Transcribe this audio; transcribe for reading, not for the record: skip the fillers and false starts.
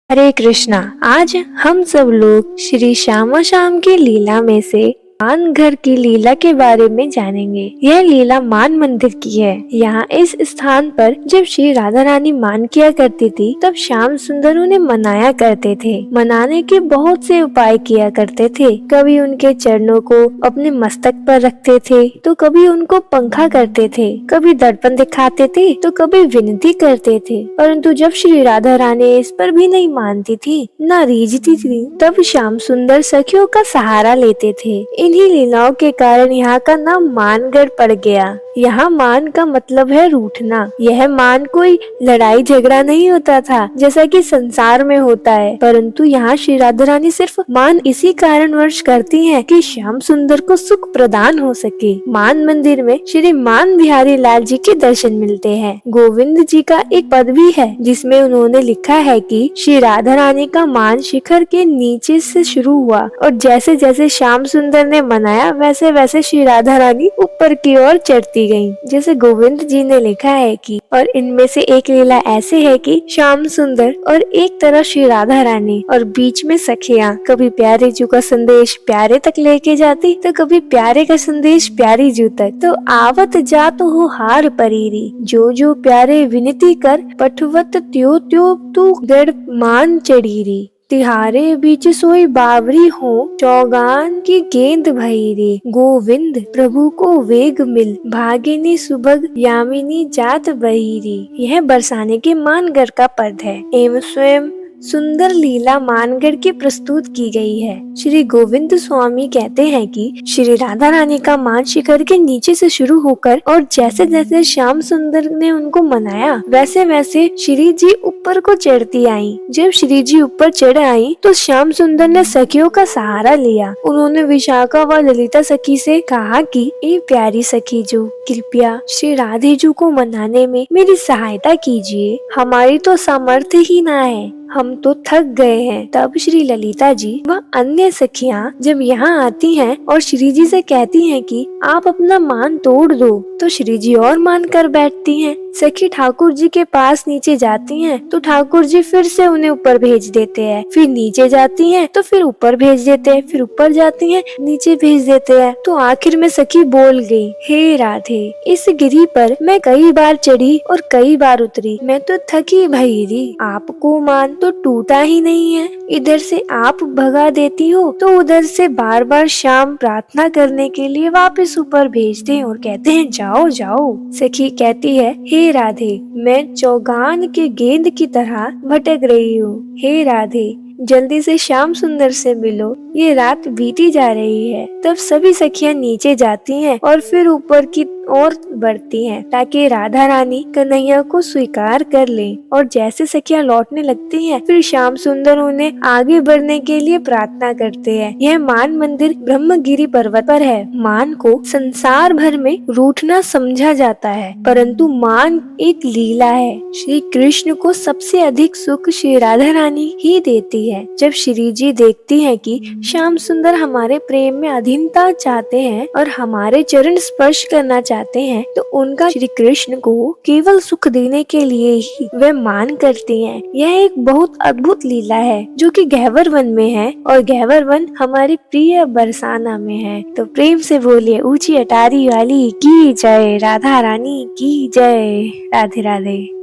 हरे कृष्णा। आज हम सब लोग श्री श्यामा श्याम की लीला में से मान घर की लीला के बारे में जानेंगे। यह लीला मान मंदिर की है। यहाँ इस स्थान पर जब श्री राधा रानी मान किया करती थी तब श्याम सुंदर उन्हें मनाया करते थे। मनाने के बहुत से उपाय किया करते थे। कभी उनके चरणों को अपने मस्तक पर रखते थे तो कभी उनको पंखा करते थे, कभी दर्पण दिखाते थे तो कभी विनती करते थे। परंतु जब श्री राधा रानी इस पर भी नहीं मानती थी, न रीझती थी, तब श्याम सुंदर सखियों का सहारा लेते थे। इन्हीं लीलाओं के कारण यहाँ का नाम मानगढ़ पड़ गया। यहाँ मान का मतलब है रूठना। यह मान कोई लड़ाई झगड़ा नहीं होता था जैसा कि संसार में होता है, परंतु यहाँ श्री राधा रानी सिर्फ मान इसी कारणवश करती हैं कि श्याम सुंदर को सुख प्रदान हो सके। मान मंदिर में श्री मान बिहारी लाल जी के दर्शन मिलते हैं। गोविंद जी का एक पद भी है जिसमें उन्होंने लिखा है कि श्री राधा रानी का मान शिखर के नीचे से शुरू हुआ और जैसे जैसे श्याम सुंदर ने मनाया वैसे वैसे श्री राधा रानी ऊपर की ओर चढ़ती गयी। जैसे गोविंद जी ने लिखा है कि और इनमें से एक लीला ऐसे है कि श्याम सुंदर और एक तरफ श्री राधा रानी और बीच में सखियां कभी प्यारे जू का संदेश प्यारे तक लेके जाती तो कभी प्यारे का संदेश प्यारी जू तक। तो आवत जात हो हार परीरी, जो जो प्यारे विनती कर पठवत त्यो त्यो तू गढ़ मान चढ़ीरी। तिहारे बीच सोई बावरी हो, चौगान की गेंद भैरी। गोविंद प्रभु को वेग मिल, भागिनी सुभग यामिनी जात बहिरी। यह बरसाने के मानगढ़ का पद है एवं स्वयं सुंदर लीला मानगढ़ की प्रस्तुत की गई है। श्री गोविंद स्वामी कहते हैं कि श्री राधा रानी का मान शिखर के नीचे से शुरू होकर और जैसे जैसे श्याम सुंदर ने उनको मनाया वैसे वैसे श्री जी ऊपर को चढ़ती आई। जब श्री जी ऊपर चढ़ आई तो श्याम सुंदर ने सखियों का सहारा लिया। उन्होंने विशाखा व ललिता सखी से कहा कि ए प्यारी सखी जो, कृपया श्री राधे जी को मनाने में मेरी सहायता कीजिए। हमारी तो सामर्थ्य ही ना है, हम तो थक गए हैं। तब श्री ललिता जी व अन्य सखियां जब यहाँ आती हैं और श्री जी से कहती हैं कि आप अपना मान तोड़ दो, तो श्री जी और मान कर बैठती हैं। सखी ठाकुर जी के पास नीचे जाती हैं तो ठाकुर जी फिर से उन्हें ऊपर भेज देते हैं, फिर नीचे जाती हैं तो फिर ऊपर भेज देते हैं, फिर ऊपर जाती हैं नीचे भेज देते हैं। तो आखिर में सखी बोल गई, हे राधे, इस गिरी पर मैं कई बार चढ़ी और कई बार उतरी, मैं तो थकी भईरी। आपको मान तो टूटा ही नहीं है, इधर से आप भगा देती हो तो उधर से बार बार शाम प्रार्थना करने के लिए वापस ऊपर भेजते हैं और कहते हैं जाओ जाओ। सखी कहती है, हे राधे, मैं चौगान के गेंद की तरह भटक रही हूँ। हे राधे, जल्दी से श्याम सुंदर से मिलो, ये रात बीती जा रही है। तब सभी सखियां नीचे जाती हैं और फिर ऊपर की ओर बढ़ती हैं ताकि राधा रानी कन्हैया को स्वीकार कर लें। और जैसे सखियां लौटने लगती हैं फिर श्याम सुंदर उन्हें आगे बढ़ने के लिए प्रार्थना करते हैं। यह मान मंदिर ब्रह्मगिरी पर्वत पर है। मान को संसार भर में रूठना समझा जाता है, परंतु मान एक लीला है। श्री कृष्ण को सबसे अधिक सुख श्री राधा रानी ही देती है। जब श्री जी देखती हैं कि श्याम सुंदर हमारे प्रेम में अधीनता चाहते हैं और हमारे चरण स्पर्श करना चाहते हैं तो उनका श्री कृष्ण को केवल सुख देने के लिए ही वे मान करती हैं। यह एक बहुत अद्भुत लीला है जो कि गहवर वन में है और गहवर वन हमारी प्रिय बरसाना में है। तो प्रेम से बोलिए ऊंची अटारी वाली की जय, राधा रानी की जय। राधे राधे।